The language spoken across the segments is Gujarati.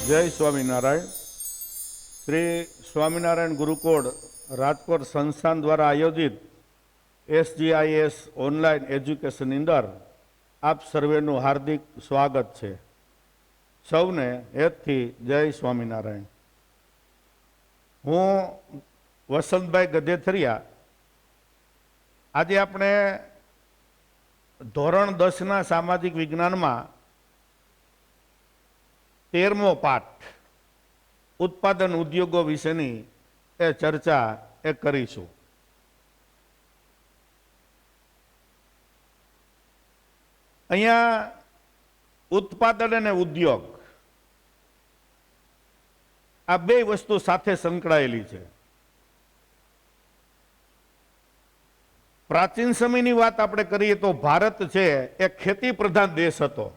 જય સ્વામિનારાયણ. શ્રી સ્વામિનારાયણ ગુરુકુળ રાજકોટ સંસ્થાન દ્વારા આયોજિત SGIS ઓનલાઈન એજ્યુકેશનની અંદર આપ સર્વેનું હાર્દિક સ્વાગત છે. સૌને હેતથી જય સ્વામિનારાયણ. હું વસંતભાઈ ગધેથરિયા. આજે આપણે ધોરણ 10ના સામાજિક વિજ્ઞાનમાં 13મો પાઠ ઉત્પાદન ઉદ્યોગો વિશેની એ ચર્ચા કરીશું. અહીંયા ઉત્પાદન અને ઉદ્યોગ આ બે વસ્તુ સાથે સંકળાયેલી છે. પ્રાચીન સમયની વાત આપણે કરીએ તો ભારત છે એ ખેતી પ્રધાન દેશ હતો.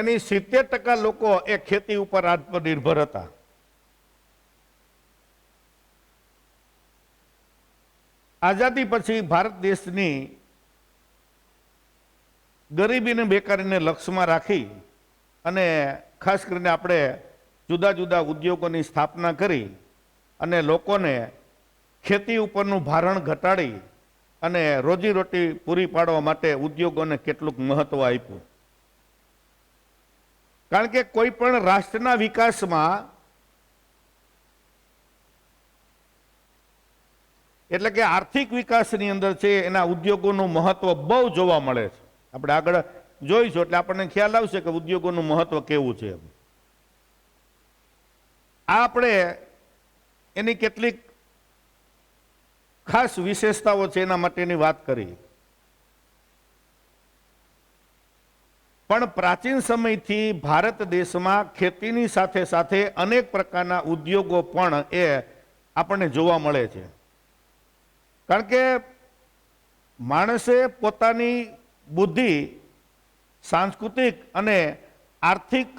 એની 70% લોકો એ ખેતી ઉપર આત્મનિર્ભર હતા. આઝાદી પછી ભારત દેશની ગરીબી અને બેકારીને લક્ષ્યમાં રાખી અને ખાસ કરીને આપણે જુદા જુદા ઉદ્યોગોની સ્થાપના કરી અને લોકોને ખેતી ઉપરનું ભારણ ઘટાડી અને રોજીરોટી પૂરી પાડવા માટે ઉદ્યોગોને કેટલુંક મહત્વ આપ્યું. કારણ કે કોઈ પણ રાષ્ટ્રના વિકાસમાં એટલે કે આર્થિક વિકાસની અંદર છે એના ઉદ્યોગોનું મહત્વ બહુ જોવા મળે છે. આપણે આગળ જોઈશું એટલે આપણને ખ્યાલ આવશે કે ઉદ્યોગોનું મહત્વ કેવું છે. આ આપણે એની કેટલીક ખાસ વિશેષતાઓ છે એના માટેની વાત કરી. પણ પ્રાચીન સમયથી ભારત દેશમાં ખેતીની સાથે સાથે અનેક પ્રકારના ઉદ્યોગો પણ એ આપણને જોવા મળે છે. કારણ કે માણસે પોતાની બુદ્ધિ, સાંસ્કૃતિક અને આર્થિક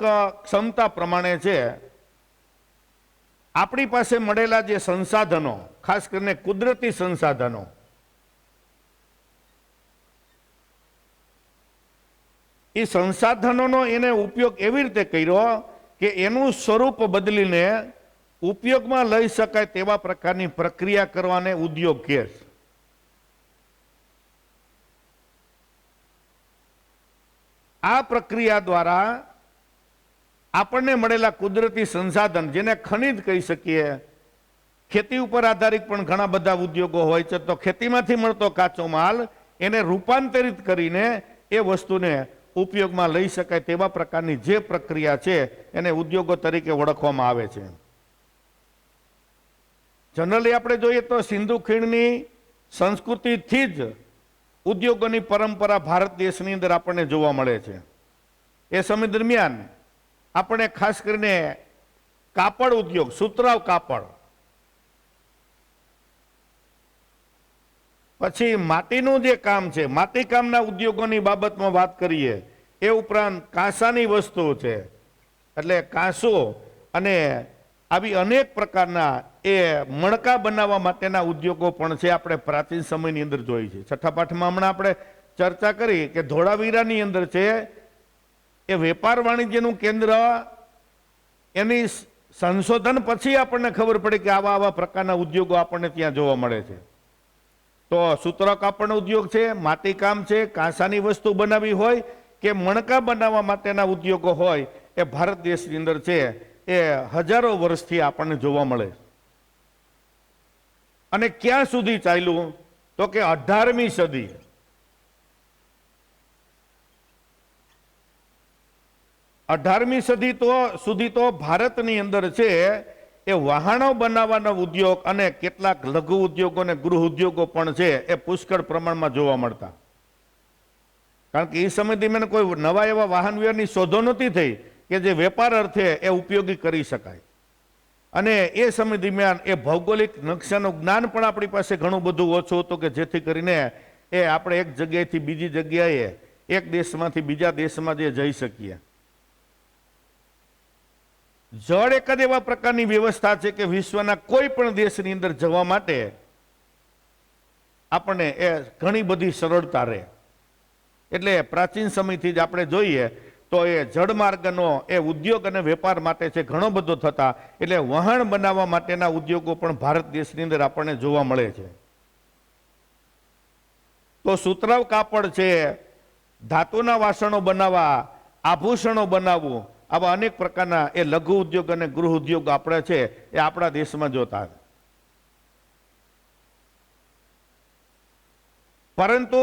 ક્ષમતા પ્રમાણે છે આપણી પાસે મળેલા જે સંસાધનો, ખાસ કરીને કુદરતી સંસાધનો, એ સંસાધનોનો એને ઉપયોગ એવી રીતે કર્યો કે એનું સ્વરૂપ બદલીને ઉપયોગમાં લઈ શકાય તેવા પ્રકારની પ્રક્રિયા કરવાને ઉદ્યોગ કહે છે. આ પ્રક્રિયા દ્વારા આપણને મળેલા કુદરતી સંસાધન, જેને ખનિજ કહી શકીએ, ખેતી ઉપર આધારિત પણ ઘણા બધા ઉદ્યોગો હોય છે, તો ખેતીમાંથી મળતો કાચો માલ એને રૂપાંતરિત કરીને એ વસ્તુને ઉપયોગમાં લઈ શકાય તેવા પ્રકારની જે પ્રક્રિયા છે એને ઉદ્યોગો તરીકે ઓળખવામાં આવે છે. જનરલી આપણે જોઈએ તો સિંધુ ખીણની સંસ્કૃતિથી જ ઉદ્યોગોની પરંપરા ભારત દેશની અંદર આપણને જોવા મળે છે. એ સમય દરમિયાન આપણે ખાસ કરીને કાપડ ઉદ્યોગ, સુતરાઉ કાપડ, પછી માટીનું જે કામ છે, માટીકામના ઉદ્યોગોની બાબતમાં વાત કરીએ, એ ઉપરાંત કાંસાની વસ્તુઓ છે, એટલે કાંસો અને આવી અનેક પ્રકારના એ મણકા બનાવવા માટેના ઉદ્યોગો પણ છે આપણે પ્રાચીન સમયની અંદર જોઈ છે. છઠ્ઠા પાઠમાં હમણાં આપણે ચર્ચા કરી કે ધોળાવીરાની અંદર છે એ વેપાર વાણિજ્યનું કેન્દ્ર. એની સંશોધન પછી આપણને ખબર પડી કે આવા આવા પ્રકારના ઉદ્યોગો આપણને ત્યાં જોવા મળે છે. તો સુતરાઉ કાપડનો ઉદ્યોગ છે, માટીકામ છે, કાંસાની વસ્તુ બનાવી હોય કે મણકા બનાવવા માટેના ઉદ્યોગો હોય, એ ભારત દેશની અંદર છે એ હજારો વર્ષથી આપણને જોવા મળે. અને ક્યાં સુધી ચાલ્યું તો કે 18મી સદી. 18મી સદી સુધી તો ભારતની અંદર છે એ વહાણો બનાવવાનો ઉદ્યોગ અને કેટલાક લઘુ ઉદ્યોગો અને ગૃહ ઉદ્યોગો પણ છે એ પુષ્કળ પ્રમાણમાં જોવા મળતા. કારણ કે એ સમય દરમિયાન કોઈ નવા એવા વાહન વ્યવહારની શોધો નહોતી થઈ કે જે વેપાર અર્થે એ ઉપયોગી કરી શકાય. અને એ સમય દરમિયાન એ ભૌગોલિક નકશાનું જ્ઞાન પણ આપણી પાસે ઘણું બધું ઓછું હતું કે જેથી કરીને એ આપણે એક જગ્યાએથી બીજી જગ્યાએ, એક દેશમાંથી બીજા દેશમાં જે જઈ શકીએ. જળ એક જ એવા પ્રકારની વ્યવસ્થા છે કે વિશ્વના કોઈ પણ દેશની અંદર જવા માટે આપણને એ ઘણી બધી સરળતા રહે. એટલે પ્રાચીન સમયથી જ આપણે જોઈએ તો એ જળમાર્ગનો એ ઉદ્યોગ અને વેપાર માટે છે ઘણો બધો થતા, એટલે વહાણ બનાવવા માટેના ઉદ્યોગો પણ ભારત દેશની અંદર આપણને જોવા મળે છે. તો સુતરાઉ કાપડ છે, ધાતુના વાસણો બનાવવા, આભૂષણો બનાવવું, આવા અનેક પ્રકારના એ લઘુ ઉદ્યોગ અને ગૃહ ઉદ્યોગ આપણે છે એ આપણા દેશમાં જોતા. પરંતુ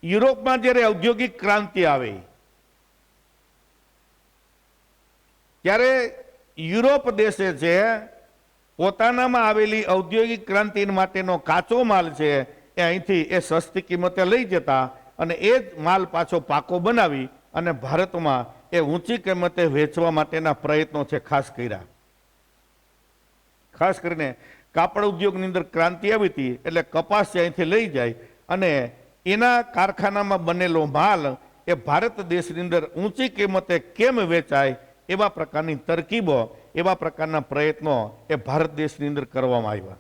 યુરોપમાં જ્યારે ઔદ્યોગિક ક્રાંતિ આવી ત્યારે યુરોપ દેશે છે પોતાનામાં આવેલી ઔદ્યોગિક ક્રાંતિ માટેનો કાચો માલ છે એ અહીંથી એ સસ્તી કિંમતે લઈ જતા અને એ જ માલ પાછો પાકો બનાવી અને ભારતમાં એ ઊંચી કિંમતે વેચવા માટેના પ્રયત્નો છે ખાસ કર્યા. ખાસ કરીને કાપડ ઉદ્યોગની અંદર ક્રાંતિ આવી હતી એટલે કપાસ અહીંથી લઈ જાય અને એના કારખાનામાં બનેલો માલ એ ભારત દેશની અંદર ઊંચી કિંમતે કેમ વેચાય એવા પ્રકારની તરકીબો, એવા પ્રકારના પ્રયત્નો એ ભારત દેશની અંદર કરવામાં આવ્યા.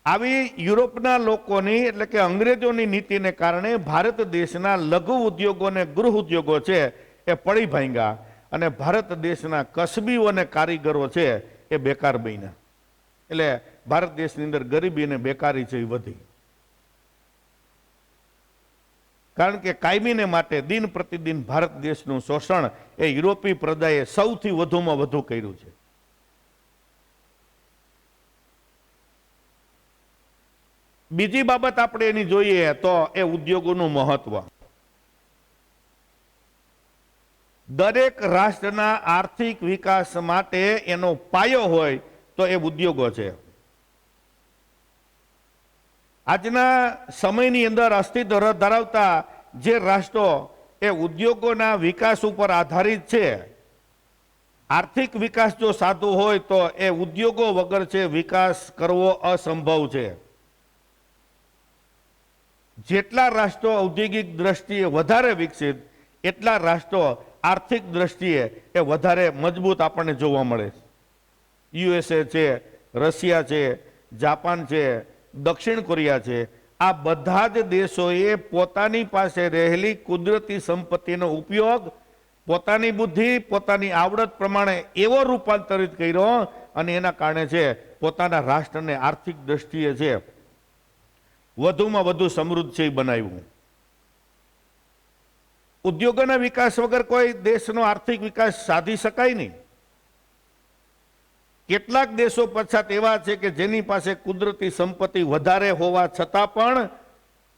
આવી યુરોપના લોકોની એટલે કે અંગ્રેજોની નીતિને કારણે ભારત દેશના લઘુ ઉદ્યોગો અને ગૃહ ઉદ્યોગો છે એ પડી ભાંગ્યા અને ભારત દેશના કસબીઓ અને કારીગરો છે એ બેકાર બન્યા. એટલે ભારત દેશની અંદર ગરીબી અને બેકારી છે એ વધી. કારણ કે કાયમીને માટે દિન પ્રતિદિન ભારત દેશનું શોષણ એ યુરોપી પ્રજાએ સૌથી વધુમાં વધુ કર્યું છે. બીજી બાબત આપણે એની જોઈએ તો એ ઉદ્યોગોનું મહત્વ. દરેક રાષ્ટ્રના આર્થિક વિકાસ માટે એનો પાયો હોય તો એ ઉદ્યોગો છે. આજના સમયની અંદર અસ્તિત્વ ધરાવતા જે રાષ્ટ્રો એ ઉદ્યોગોના વિકાસ ઉપર આધારિત છે, આર્થિક વિકાસ જો સાધુ હોય તો એ ઉદ્યોગો વગર છે વિકાસ કરવો અસંભવ છે. જેટલા રાષ્ટ્રો ઔદ્યોગિક દ્રષ્ટિએ વધારે વિકસિત એટલા રાષ્ટ્રો આર્થિક દ્રષ્ટિએ એ વધારે મજબૂત આપણને જોવા મળે છે. યુએસએ છે, રશિયા છે, જાપાન છે, દક્ષિણ કોરિયા છે, આ બધા જ દેશોએ પોતાની પાસે રહેલી કુદરતી સંપત્તિનો ઉપયોગ પોતાની બુદ્ધિ, પોતાની આવડત પ્રમાણે એવો રૂપાંતરિત કર્યો અને એના કારણે છે પોતાના રાષ્ટ્રને આર્થિક દ્રષ્ટિએ છે વધુમાં વધુ સમૃદ્ધ છે બનાવ્યું. ઉદ્યોગોના વિકાસ વગર કોઈ દેશનો આર્થિક વિકાસ સાધી શકાય નહીં. કેટલાક દેશો પછાત એવા છે કે જેની પાસે કુદરતી સંપત્તિ વધારે હોવા છતાં પણ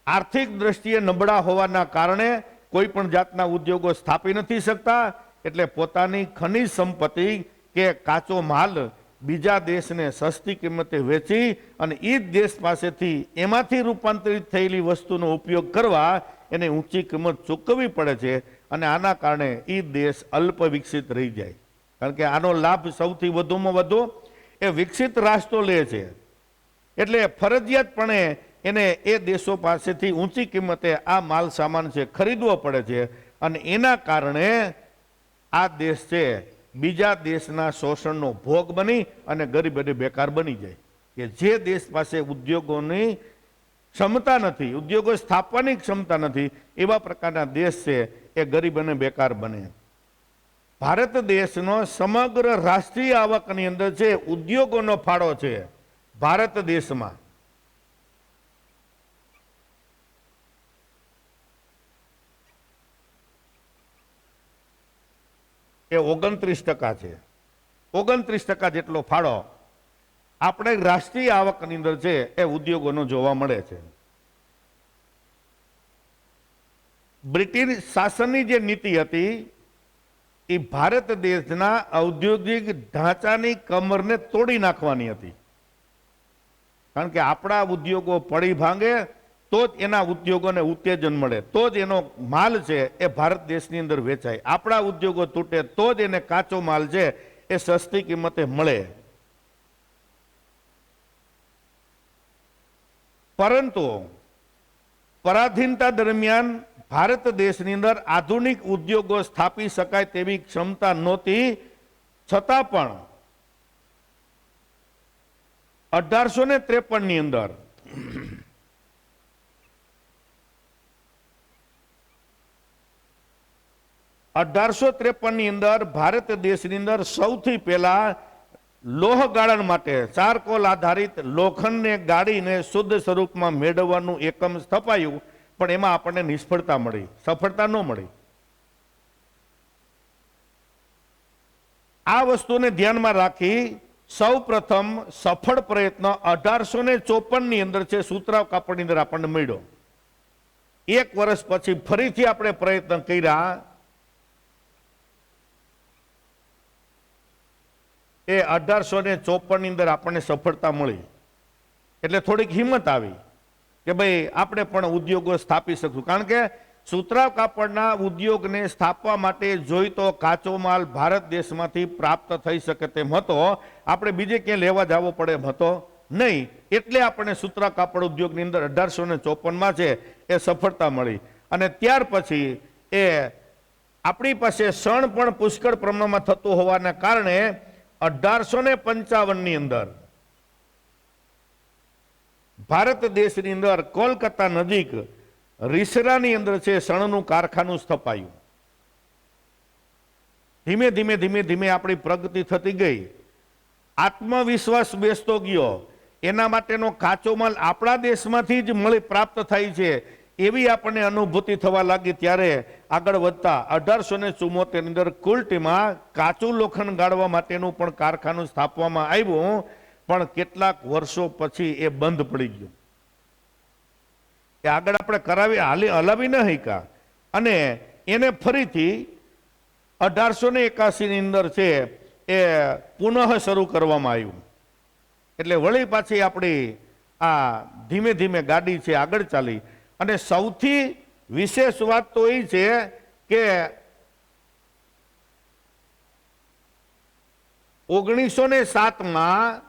આર્થિક દ્રષ્ટિએ નબળા હોવાના કારણે કોઈ પણ જાતના ઉદ્યોગો સ્થાપી નથી શકતા. એટલે પોતાની ખનિજ સંપત્તિ કે કાચો માલ બીજા દેશને સસ્તી કિંમતે વેચી અને એ જ દેશ પાસેથી એમાંથી રૂપાંતરિત થયેલી વસ્તુનો ઉપયોગ કરવા એને ઊંચી કિંમત ચૂકવવી પડે છે અને આના કારણે એ દેશ અલ્પ વિકસિત રહી જાય. કારણ કે આનો લાભ સૌથી વધુમાં વધુ એ વિકસિત રાષ્ટ્રો લે છે. એટલે ફરજિયાતપણે એને એ દેશો પાસેથી ઊંચી કિંમતે આ માલ સામાન છે ખરીદવો પડે છે અને એના કારણે આ દેશ છે બીજા દેશના શોષણનો ભોગ બની અને ગરીબ અને બેકાર બની જાય. કે જે દેશ પાસે ઉદ્યોગોની ક્ષમતા નથી, ઉદ્યોગો સ્થાપવાની ક્ષમતા નથી, એવા પ્રકારના દેશ છે એ ગરીબ અને બેકાર બને. ભારત દેશનો સમગ્ર રાષ્ટ્રીય આવકની અંદર છે ઉદ્યોગોનો ફાળો છે ભારત દેશમાં. એ 29% છે. 29% જેટલો ફાળો આપણે રાષ્ટ્રીય આવકની અંદર છે એ ઉદ્યોગોનો જોવા મળે છે. બ્રિટિશ શાસનની જે નીતિ હતી એ ભારત દેશના ઔદ્યોગિક ઢાંચાની કમરને તોડી નાખવાની હતી. કારણ કે આપણા ઉદ્યોગો પડી ભાંગે તો જ એના ઉદ્યોગોને ઉત્તેજન મળે, તો જ એનો માલ છે એ ભારત દેશની અંદર વેચાય. આપણા ઉદ્યોગો તૂટે તો જ એને કાચો માલ છે એ સસ્તી કિંમતે મળે. પરંતુ પરાધીનતા દરમિયાન ભારત દેશની અંદર આધુનિક ઉદ્યોગો સ્થાપી શકાય તેવી ક્ષમતા નહોતી, છતાં પણ 1853 ની અંદર 1853 ની અંદર ભારત દેશની અંદર સૌથી પહેલા લોહ ગાળણ માટે ચારકોલ આધારિત લોખંડને ગાળીને શુદ્ધ સ્વરૂપમાં મેળવવાનું એકમ સ્થપાયું, પણ એમાં આપણને નિષ્ફળતા મળી, સફળતા ન મળી. આ વસ્તુને ધ્યાનમાં રાખી સૌ પ્રથમ સફળ પ્રયત્ન 1854 ની અંદર છે સુતરાઉ કાપડની અંદર આપણને મળ્યો. એક વર્ષ પછી ફરીથી આપણે પ્રયત્ન કર્યા, એ 1854 ની અંદર આપણને સફળતા મળી. એટલે થોડીક હિંમત આવી કે ભાઈ આપણે પણ ઉદ્યોગો સ્થાપી શકશું, કારણ કે સુતરાઉ કાપડના ઉદ્યોગને સ્થાપવા માટે જોઈતો કાચો માલ ભારત દેશમાંથી પ્રાપ્ત થઈ શકે તેમ હતો, આપણે બીજે ક્યાંય લેવા જવો પડે એમ હતો નહીં. એટલે આપણને સુતરાઉ કાપડ ઉદ્યોગની અંદર 1854 છે એ સફળતા મળી. અને ત્યાર પછી એ આપણી પાસે શણ પણ પુષ્કળ પ્રમાણમાં થતું હોવાના કારણે 1855 ની અંદર ભારત દેશની અંદર કોલકાતા નજીક રીસરાની અંદર છે શણનું કારખાનું સ્થપાયું. ધીમે ધીમે ધીમે ધીમે આપણી પ્રગતિ થતી ગઈ, આત્મવિશ્વાસ બેસતો ગયો. એના માટેનો કાચો માલ આપણા દેશમાંથી જ મળી પ્રાપ્ત થાય છે એવી આપણને અનુભૂતિ થવા લાગી. ત્યારે આગળ વધતા 1874 ની અંદર કુલટીમાં કાચું લોખંડ ગાળવા માટેનું પણ કારખાનું સ્થાપવામાં આવ્યું, પણ કેટલાક વર્ષો પછી એ બંધ પડી ગયું. એ આગળ આપણે હલાવી ન શક્યા અને એને ફરીથી 1881 ની અંદર છે એ પુનઃ શરૂ કરવામાં આવ્યું. એટલે વળી પાછી આપણી આ ધીમે ધીમે ગાડી છે આગળ ચાલી. અને સૌથી વિશેષ વાત તો એ છે કે 1907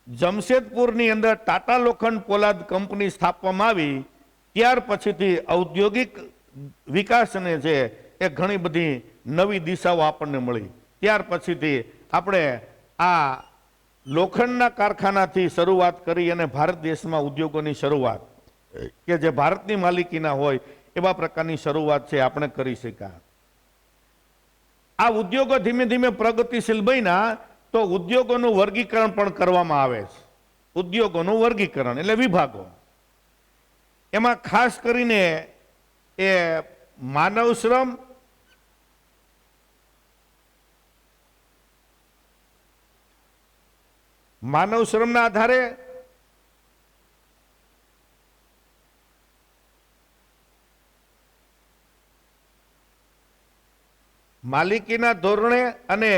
જમશેદપુરની અંદર ટાટા લોખંડ પોલાદ કંપની સ્થાપવામાં આવી. ત્યાર પછીથી ઔદ્યોગિક વિકાસને છે એ ઘણી બધી નવી દિશાઓ આપણને મળી. ત્યાર પછીથી આપણે આ લોખંડના કારખાનાથી શરૂઆત કરી અને ભારત દેશમાં ઉદ્યોગોની શરૂઆત કે જે ભારતની માલિકીના હોય એવા પ્રકારની શરૂઆત છે આપણે કરી શક્યા. આ ઉદ્યોગો ધીમે ધીમે પ્રગતિશીલ બન્યા તો ઉદ્યોગોનું વર્ગીકરણ પણ કરવામાં આવે છે. ઉદ્યોગોનું વર્ગીકરણ એટલે વિભાગો. એમાં ખાસ કરીને એ માનવ શ્રમ, માનવ શ્રમના આધારે માલિકીના ધોરણે અને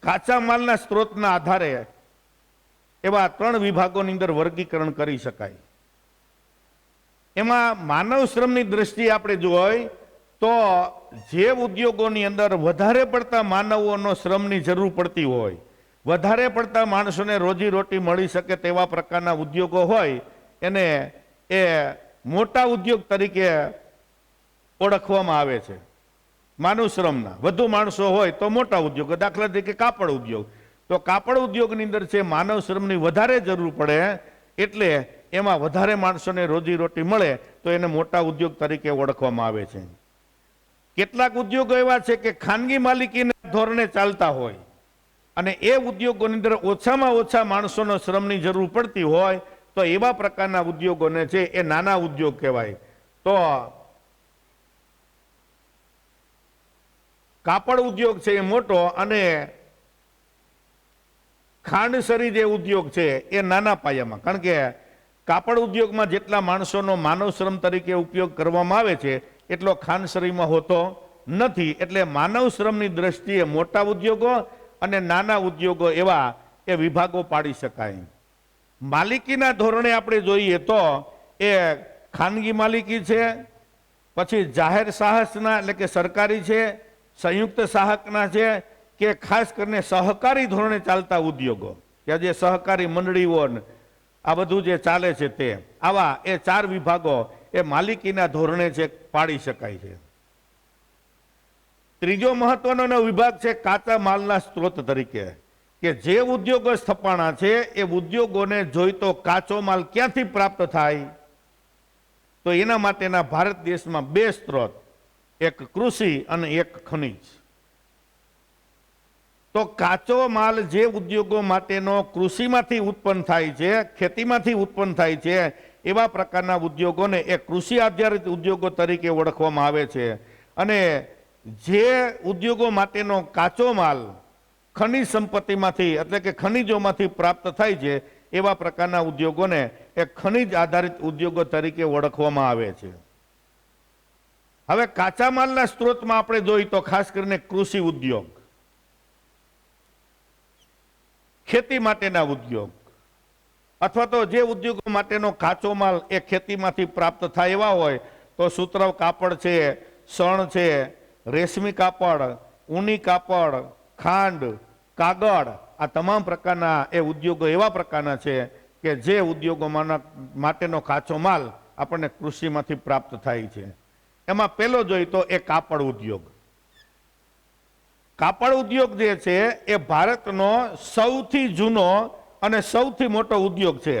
કાચા માલના સ્ત્રોતના આધારે એવા 3 વિભાગોની અંદર વર્ગીકરણ કરી શકાય. એમાં માનવ શ્રમની દ્રષ્ટિએ આપણે જોઈએ તો જે ઉદ્યોગોની અંદર વધારે પડતા માનવોનો શ્રમની જરૂર પડતી હોય, વધારે પડતા માણસોને રોજી રોટી મળી શકે તેવા પ્રકારના ઉદ્યોગો હોય એને એ મોટા ઉદ્યોગ તરીકે ઓળખવામાં આવે છે. માનવ શ્રમના વધુ માણસો હોય તો મોટા ઉદ્યોગો, દાખલા તરીકે કાપડ ઉદ્યોગ. તો કાપડ ઉદ્યોગની અંદર છે માનવ શ્રમની વધારે જરૂર પડે એટલે એમાં વધારે માણસોને રોજી રોટી મળે તો એને મોટા ઉદ્યોગ તરીકે ઓળખવામાં આવે છે. કેટલાક ઉદ્યોગો એવા છે કે ખાનગી માલિકીના ધોરણે ચાલતા હોય અને એ ઉદ્યોગોની અંદર ઓછામાં ઓછા માણસોનો શ્રમની જરૂર પડતી હોય તો એવા પ્રકારના ઉદ્યોગોને છે એ નાના ઉદ્યોગ કહેવાય. તો કાપડ ઉદ્યોગ છે એ મોટો અને ખાંડસરી જે ઉદ્યોગ છે એ નાના પાયામાં, કારણ કે કાપડ ઉદ્યોગમાં જેટલા માણસોનો માનવ શ્રમ તરીકે ઉપયોગ કરવામાં આવે છે એટલો ખાંડસરીમાં હોતો નથી. એટલે માનવ શ્રમની દ્રષ્ટિએ મોટા ઉદ્યોગો અને નાના ઉદ્યોગો એવા એ વિભાગો પાડી શકાય. માલિકીના ધોરણે આપણે જોઈએ તો એ ખાનગી માલિકી છે, પછી જાહેર સાહસના એટલે કે સરકારી છે, સંયુક્ત સાહકના છે કે ખાસ કરીને સહકારી ધોરણે ચાલતા ઉદ્યોગો કે જે સહકારી મંડળીઓ આ બધું જે ચાલે છે તે આવા એ 4 વિભાગો એ માલિકીના ધોરણે છે પાડી શકાય છે. ત્રીજો મહત્વનો વિભાગ છે કાચા માલના સ્ત્રોત તરીકે, કે જે ઉદ્યોગો સ્થપાણા છે એ ઉદ્યોગોને જોઈતો કાચો માલ ક્યાંથી પ્રાપ્ત થાય, તો એના માટેના ભારત દેશમાં બે સ્ત્રોત, એક કૃષિ અને એક ખનિજ. તો કાચો માલ જે ઉદ્યોગો માટેનો કૃષિમાંથી ઉત્પન્ન થાય છે, ખેતીમાંથી ઉત્પન્ન થાય છે, એવા પ્રકારના ઉદ્યોગોને એ કૃષિ આધારિત ઉદ્યોગો તરીકે ઓળખવામાં આવે છે. અને જે ઉદ્યોગો માટેનો કાચો માલ ખનિજ સંપત્તિમાંથી એટલે કે ખનિજોમાંથી પ્રાપ્ત થાય છે એવા પ્રકારના ઉદ્યોગોને એ ખનિજ આધારિત ઉદ્યોગો તરીકે ઓળખવામાં આવે છે. હવે કાચા માલના સ્ત્રોતમાં આપણે જોઈએ તો ખાસ કરીને કૃષિ ઉદ્યોગ, ખેતી માટેના ઉદ્યોગ, અથવા તો જે ઉદ્યોગો માટેનો કાચો માલ એ ખેતીમાંથી પ્રાપ્ત થાય એવા હોય તો સુતરાઉ કાપડ છે, શણ છે, રેશમી કાપડ, ઊની કાપડ, ખાંડ, કાગળ, આ તમામ પ્રકારના એ ઉદ્યોગો એવા પ્રકારના છે કે જે ઉદ્યોગો માટેનો કાચો માલ આપણને કૃષિમાંથી પ્રાપ્ત થાય છે. એમાં પહેલો જોઈએ તો એ કાપડ ઉદ્યોગ. કાપડ ઉદ્યોગ જે છે એ ભારતનો સૌથી જૂનો અને સૌથી મોટો ઉદ્યોગ છે.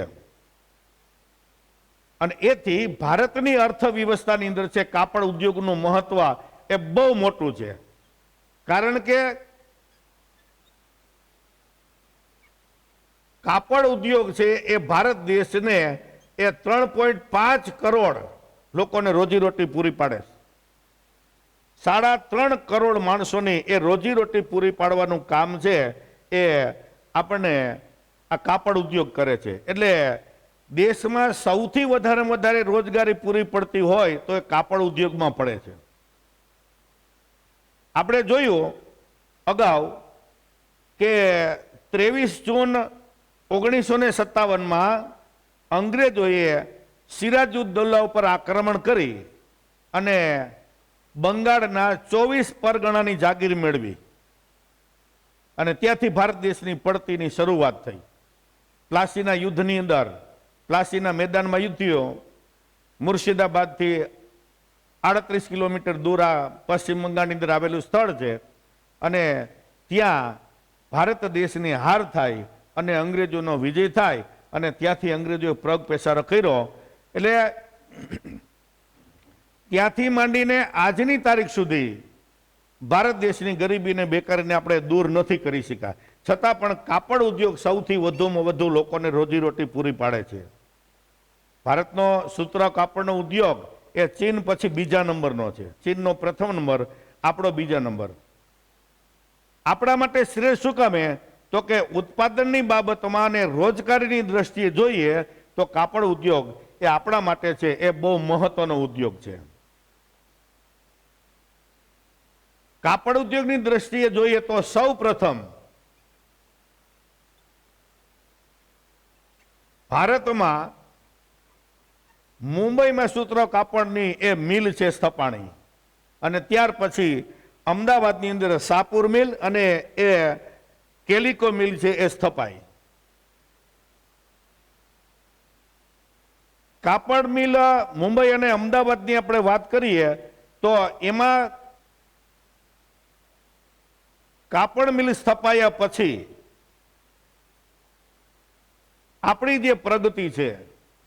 અને એથી ભારતની અર્થવ્યવસ્થાની અંદર છે કાપડ ઉદ્યોગનું મહત્વ એ બહુ મોટું છે. કારણ કે કાપડ ઉદ્યોગ છે એ ભારત દેશને એ 3.5 કરોડ લોકોને રોજીરોટી પૂરી પાડે છે. 3.5 કરોડ માણસોની એ રોજીરોટી પૂરી પાડવાનું કામ છે એ આપણને આ કાપડ ઉદ્યોગ કરે છે. એટલે દેશમાં સૌથી વધારે રોજગારી પૂરી પડતી હોય તો એ કાપડ ઉદ્યોગમાં પડે છે. આપણે જોયું અગાઉ કે 23 જૂન 1957માં અંગ્રેજોએ સિરાજુદ્દૌલા ઉપર આક્રમણ કરી અને બંગાળના 24 પરગણાની જાગીર મેળવી અને ત્યાંથી ભારત દેશની પડતીની શરૂઆત થઈ. પ્લાસીના યુદ્ધની અંદર, પ્લાસીના મેદાનમાં યુદ્ધ થયો. મુર્શિદાબાદથી 38 કિલોમીટર દૂર આ પશ્ચિમ બંગાળની અંદર આવેલું સ્થળ છે અને ત્યાં ભારત દેશની હાર થાય અને અંગ્રેજોનો વિજય થાય અને ત્યાંથી અંગ્રેજોએ પગ પેસારો કર્યો. એટલે ત્યાંથી માંડીને આજની તારીખ સુધી ભારત દેશની ગરીબીને બેકારીને આપણે દૂર નથી કરી શક્યા. છતાં પણ કાપડ ઉદ્યોગ સૌથી વધુમાં વધુ લોકોને રોજીરોટી પૂરી પાડે છે. ભારતનો સુતરાઉ કાપડનો ઉદ્યોગ એ ચીન પછી બીજા નંબરનો છે. ચીનનો પ્રથમ નંબર, આપણો બીજા નંબર. આપણા માટે શ્રેષ્ઠ શું કામે? તો કે ઉત્પાદનની બાબતમાં અને રોજગારીની દ્રષ્ટિએ જોઈએ તો કાપડ ઉદ્યોગ એ આપણા માટે છે એ બહુ મહત્વનો ઉદ્યોગ છે. કાપડ ઉદ્યોગની દ્રષ્ટિએ જોઈએ તો સૌ પ્રથમ ભારતમાં મુંબઈમાં સુતરાઉ કાપડની એ મિલ છે સ્થપાણી અને ત્યાર પછી અમદાવાદની અંદર સાપુર મિલ અને એ કેલિકો મિલ છે એ સ્થપાઈ. કાપડ મિલ મુંબઈ અને અમદાવાદની આપણે વાત કરીએ તો એમાં કાપડ મિલ સ્થપાયા પછી આપણી જે પ્રગતિ છે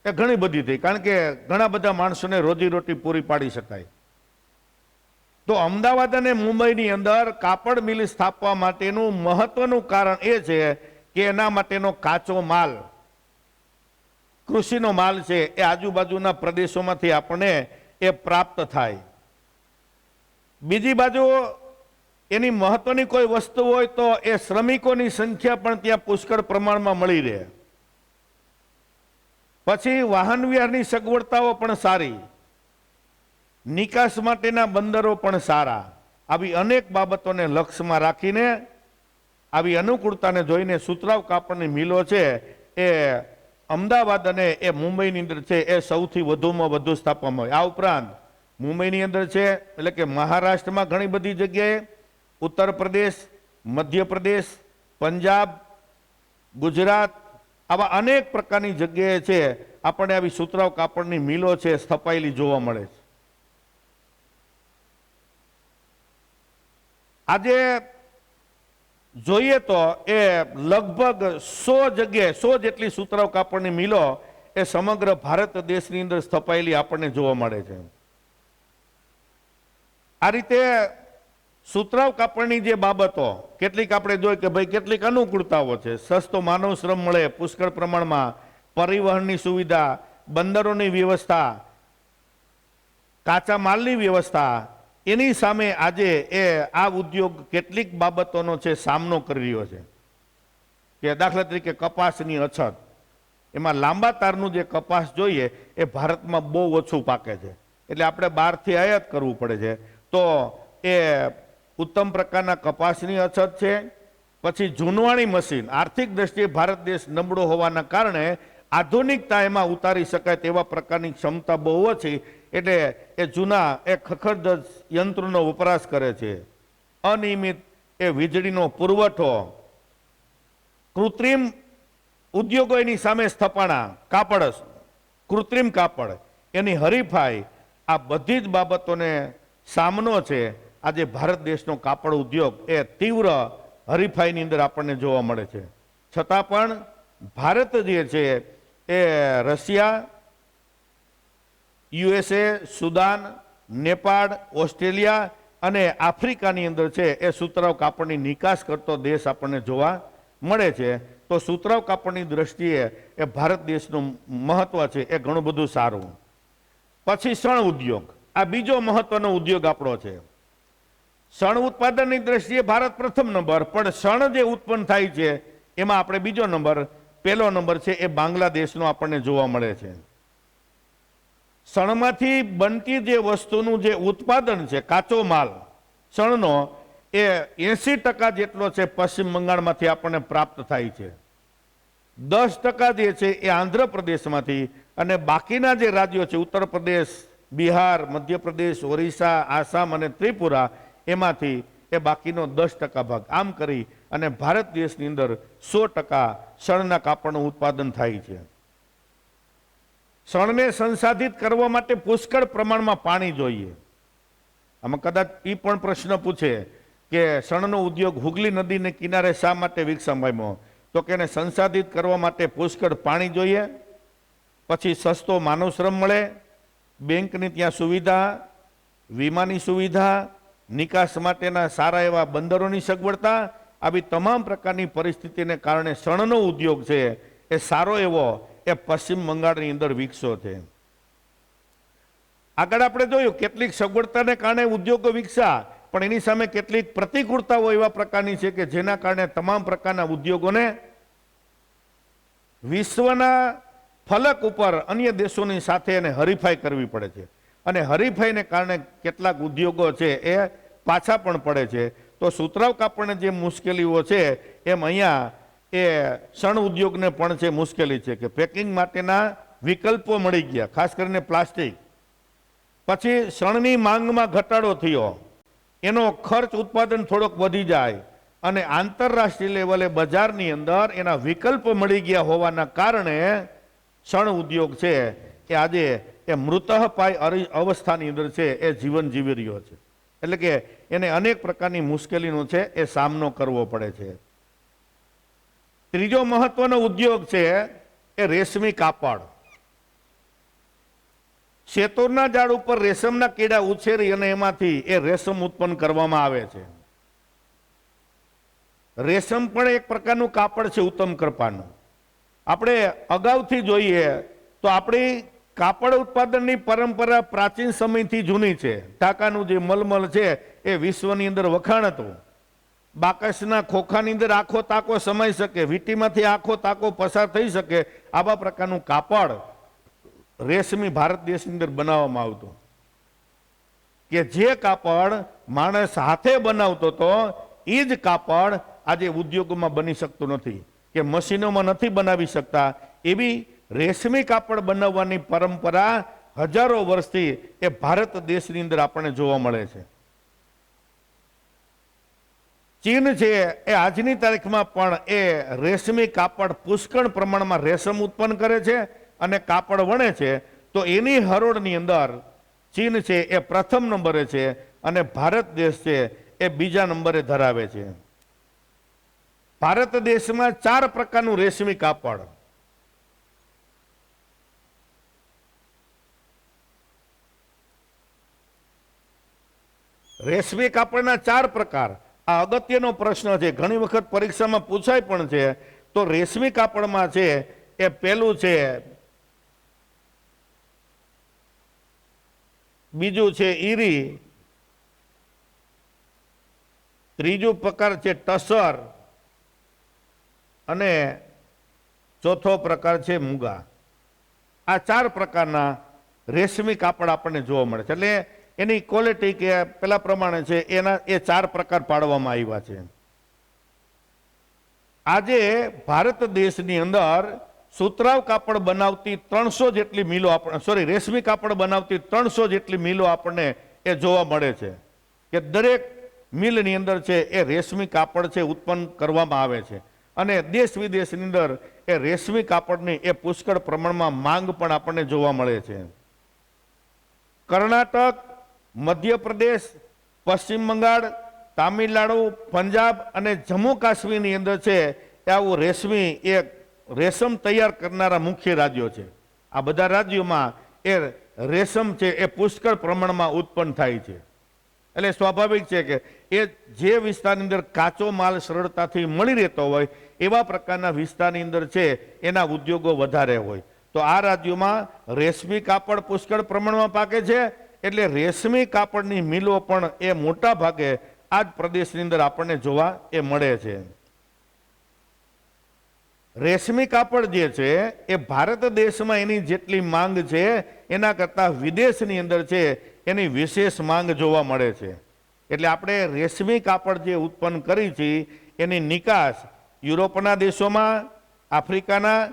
એ ઘણી બધી થઈ. કારણ કે ઘણા બધા માણસોને રોજીરોટી પૂરી પાડી શકાય. તો અમદાવાદ અને મુંબઈની અંદર કાપડ મિલ સ્થાપવા માટેનું મહત્વનું કારણ એ છે કે એના માટેનો કાચો માલ, કૃષિનો માલ છે એ આજુબાજુના પ્રદેશોમાંથી આપણને એ પ્રાપ્ત થાય. બીજી બાજુ એની મહત્વની કોઈ વસ્તુ હોય તો એ શ્રમિકોની સંખ્યા પણ ત્યાં પુષ્કળ પ્રમાણમાં મળી રહે. પછી વાહન વ્યવહારની સગવડતાઓ પણ સારી, નિકાસ માટેના બંદરો પણ સારા. આવી અનેક બાબતોને લક્ષ્યમાં રાખીને, આવી અનુકૂળતાને જોઈને સુતરાઉ કાપડની મિલો છે એ અમદાવાદ અને એ મુંબઈની અંદર છે એ સૌથી વધુમાં વધુ સ્થાપવામાં આવે. આ ઉપરાંત મુંબઈની અંદર છે એટલે કે મહારાષ્ટ્રમાં ઘણી બધી જગ્યાએ, ઉત્તર પ્રદેશ, મધ્યપ્રદેશ, પંજાબ, ગુજરાત, આવા અનેક પ્રકારની જગ્યાએ છે આપણને આવી સુતરાઉ કાપડની મિલો છે, સ્થપાયેલી જોવા મળે છે. આજે જોઈએ તો એ લગભગ 100 જગ્યાએ 100 જેટલી સુતરાઉ કાપડની મિલો એ સમગ્ર ભારત દેશની અંદર સ્થપાયેલી આપણને જોવા મળે છે. આ રીતે સુતરાઉ કાપડની જે બાબતો કેટલીક આપણે જોઈએ કે ભાઈ કેટલીક અનુકૂળતાઓ છે. સસ્તો માનવ શ્રમ મળે પુષ્કળ પ્રમાણમાં, પરિવહનની સુવિધા, બંદરોની વ્યવસ્થા, કાચા માલની વ્યવસ્થા, એની સામે આજે આ ઉદ્યોગ કેટલીક બાબતોનો છે સામનો કરી રહ્યો છે. કે દાખલા તરીકે કપાસની અછત, એમાં લાંબા તારનું જે કપાસ જોઈએ એ ભારતમાં બહુ ઓછું પાકે છે, એટલે આપણે બહારથી આયાત કરવું પડે છે. તો એ ઉત્તમ પ્રકારના કપાસની અછત છે. પછી જૂનવાણી મશીન, આર્થિક દ્રષ્ટિએ ભારત દેશ નબળો હોવાના કારણે આધુનિકતા એમાં ઉતારી શકાય તેવા પ્રકારની ક્ષમતા બહુ ઓછી, એટલે એ જૂના એ ખખડધજ યંત્રનો વપરાશ કરે છે. અનિયમિત એ વીજળીનો પુરવઠો, કૃત્રિમ ઉદ્યોગો એની સામે સ્થપાણા, કાપડ, કૃત્રિમ કાપડ, એની હરીફાઈ, આ બધી જ બાબતોને સામનો છે. આજે ભારત દેશનો કાપડ ઉદ્યોગ એ તીવ્ર હરીફાઈની અંદર આપણને જોવા મળે છે. છતાં પણ ભારત જે છે એ Russia, USA, Sudan, Nepal, Australia અને આફ્રિકાની અંદર છે એ સુતરાઉ કાપડની નિકાસ કરતો દેશ આપણને જોવા મળે છે. તો સુતરાઉ કાપડની દ્રષ્ટિએ એ ભારત દેશનું મહત્વ છે એ ઘણું બધું સારું. પછી શણ ઉદ્યોગ, આ બીજો મહત્વનો ઉદ્યોગ આપણો છે. શણ ઉત્પાદનની દ્રષ્ટિએ ભારત પ્રથમ નંબર, પણ શણ જે ઉત્પન્ન થાય છે એમાં આપણે બીજો નંબર. પહેલો નંબર છે એ બાંગ્લાદેશનો આપણને જોવા મળે છે. શણમાંથી બનતી જે વસ્તુનું જે ઉત્પાદન છે, કાચો માલ શણનો, એ 80% જેટલો છે પશ્ચિમ બંગાળમાંથી આપણને પ્રાપ્ત થાય છે. 10% જે છે એ આંધ્રપ્રદેશમાંથી, અને બાકીના જે રાજ્યો છે ઉત્તર પ્રદેશ, બિહાર, મધ્યપ્રદેશ, ઓરિસ્સા, આસામ અને ત્રિપુરા, એમાંથી એ બાકીનો 10% ભાગ. આમ કરી અને ભારત દેશની અંદર 100% શણના કાપડનું ઉત્પાદન થાય છે. શણને સંસાધિત કરવા માટે પુષ્કળ પ્રમાણમાં પાણી જોઈએ. આમાં કદાચ એ પણ પ્રશ્ન પૂછે કે શણનો ઉદ્યોગ હુગલી નદીને કિનારે શા માટે વિકસાવાયો? તો કે એને સંસાધિત કરવા માટે પુષ્કળ પાણી જોઈએ, પછી સસ્તો માનવ શ્રમ મળે, બેંકની ત્યાં સુવિધા, વીમાની સુવિધા, નિકાસ માટેના સારા એવા બંદરોની સગવડતા, આવી તમામ પ્રકારની પરિસ્થિતિને કારણે શણનો ઉદ્યોગ છે એ સારો એવો એ પશ્ચિમ બંગાળની અંદર વિકસ્યો છે. આગળ આપણે જોયું કેટલીક સગવડતાને કારણે ઉદ્યોગો વિકસ્યા, પણ એની સામે કેટલીક પ્રતિકૂળતાઓ એવા પ્રકારની છે કે જેના કારણે તમામ પ્રકારના ઉદ્યોગોને વિશ્વના ફલક ઉપર અન્ય દેશોની સાથે એને હરીફાઈ કરવી પડે છે. અને હરીફાઈને કારણે કેટલાક ઉદ્યોગો છે એ પાછા પણ પડે છે. તો સુતરાઉ કાપડને જે મુશ્કેલીઓ છે એમ અહીંયા એ શણ ઉદ્યોગને પણ છે મુશ્કેલી છે કે પેકિંગ માટેના વિકલ્પો મળી ગયા, ખાસ કરીને પ્લાસ્ટિક. પછી શણની માંગમાં ઘટાડો થયો, એનો ખર્ચ ઉત્પાદન થોડોક વધી જાય, અને આંતરરાષ્ટ્રીય લેવલે બજારની અંદર એના વિકલ્પ મળી ગયા હોવાના કારણે શણ ઉદ્યોગ છે એ આજે એ મૃતઃપાય અવસ્થાની અંદર છે એ જીવન જીવી રહ્યો છે. એટલે કે એને અનેક પ્રકારની મુશ્કેલીનો છે એ સામનો કરવો પડે છે. ત્રીજો મહત્વનો ઉદ્યોગ છે એ રેશમી કાપડ. શેતોરના ઝાડ ઉપર રેશમના કીડા ઉછેરી અને એમાંથી એ રેશમ ઉત્પન્ન કરવામાં આવે છે. રેશમ પણ એક પ્રકારનું કાપડ છે ઉત્તમ કૃપાનું. આપણે અગાઉથી જોઈએ તો આપણી કાપડ ઉત્પાદનની પરંપરા પ્રાચીન સમયથી જૂની છે. ટાંકાનું જે મલમલ છે એ વિશ્વની અંદર વખાણ હતું. બાકસના ખોખાની અંદર આખો તાકો સમાઈ શકે, વીંટીમાંથી આખો તાકો પસાર થઈ શકે, આવા પ્રકારનું કાપડ રેશમી ભારત દેશની અંદર બનાવવામાં આવતું. કે જે કાપડ માણસ હાથે બનાવતો હતો એ જ કાપડ આજે ઉદ્યોગોમાં બની શકતું નથી, કે મશીનોમાં નથી બનાવી શકતા. એવી રેશમી કાપડ બનાવવાની પરંપરા હજારો વર્ષથી એ ભારત દેશની અંદર આપણને જોવા મળે છે. ચીન છે એ આજની તારીખમાં પણ એ રેશમી કાપડ પુષ્કળ પ્રમાણમાં રેશમ ઉત્પન્ન કરે છે અને કાપડ વણે છે. તો એની હરોળની અંદર ચીન છે એ પ્રથમ નંબરે છે, અને ભારત દેશ છે એ બીજા નંબરે ધરાવે છે. ભારત દેશમાં 4 પ્રકારનું રેશમી કાપડ રેશમી કાપડના 4 પ્રકાર. આ અગત્યનો પ્રશ્ન છે, ઘણી વખત પરીક્ષામાં પૂછાય પણ છે. તો રેશમી કાપડમાં છે એ પહેલું છે, બીજું છે ઈરી, ત્રીજું પ્રકાર છે ટસર અને ચોથો પ્રકાર છે મુગા. આ 4 પ્રકારના રેશમી કાપડ આપણને જોવા મળે છે. એટલે એની ક્વોલિટી કે પેલા પ્રમાણે છે, એના એ 4 પ્રકાર પાડવામાં આવ્યા છે. આજે ભારત દેશની અંદર સુતરાઉ કાપડ બનાવતી 300 જેટલી મિલો રેશમી કાપડ બનાવતી 300 જેટલી મિલો આપણને એ જોવા મળે છે કે દરેક મિલની અંદર છે એ રેશમી કાપડ છે ઉત્પન્ન કરવામાં આવે છે. અને દેશ વિદેશની અંદર એ રેશમી કાપડની એ પુષ્કળ પ્રમાણમાં માંગ પણ આપણને જોવા મળે છે. કર્ણાટક, મધ્યપ્રદેશ, પશ્ચિમ બંગાળ, તામિલનાડુ, પંજાબ અને જમ્મુ કાશ્મીરની અંદર છે એ આવું રેશમ તૈયાર કરનારા મુખ્ય રાજ્યો છે. આ બધા રાજ્યોમાં એ રેશમ છે એ પુષ્કળ પ્રમાણમાં ઉત્પન્ન થાય છે. એટલે સ્વાભાવિક છે કે એ જે વિસ્તારની અંદર કાચો માલ સરળતાથી મળી રહેતો હોય એવા પ્રકારના વિસ્તારની અંદર છે એના ઉદ્યોગો વધારે હોય. તો આ રાજ્યોમાં રેશમી કાપડ પુષ્કળ પ્રમાણમાં પાકે છે. એટલે રેશમી કાપડની મિલો પણ એ મોટા ભાગે આ જ પ્રદેશની અંદર આપણને જોવા એ મળે છે. રેશમી કાપડ જે છે એ ભારત દેશમાં એની જેટલી માંગ છે એના કરતાં વિદેશની અંદર છે એની વિશેષ માંગ જોવા મળે છે. એટલે આપણે રેશમી કાપડ જે ઉત્પન્ન કરી છે એની નિકાસ યુરોપના દેશોમાં, આફ્રિકાના,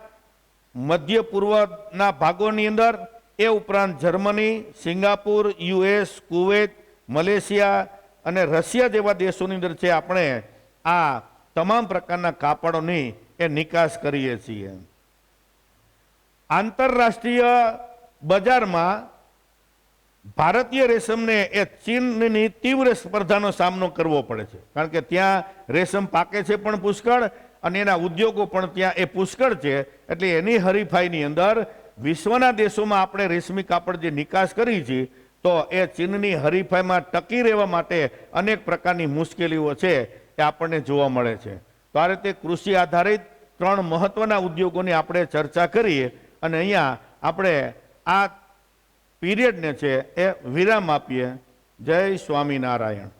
મધ્ય પૂર્વના ભાગોની અંદર, એ ઉપરાંત Germany, Singapore, US, Kuwait, Malaysia અને રશિયા જેવા દેશોની અંદર છે આપણે આ તમામ પ્રકારના કાપડોની એ નિકાસ કરીએ છીએ. આંતરરાષ્ટ્રીય બજારમાં ભારતીય રેશમને એ ચીનની તીવ્ર સ્પર્ધાનો સામનો કરવો પડે છે. કારણ કે ત્યાં રેશમ પાકે છે પણ પુષ્કળ અને એના ઉદ્યોગો પણ ત્યાં એ પુષ્કળ છે. એટલે એની હરીફાઈની અંદર વિશ્વના દેશોમાં આપણે રેશમી કાપડ જે નિકાસ કરી છે તો એ ચીનની હરીફાઈમાં ટકી રહેવા માટે અનેક પ્રકારની મુશ્કેલીઓ છે એ આપણને જોવા મળે છે. તો આ રીતે કૃષિ આધારિત 3 મહત્વના ઉદ્યોગોની આપણે ચર્ચા કરીએ અને અહીંયા આપણે આ પીરિયડને છે એ વિરામ આપીએ. જય સ્વામિનારાયણ.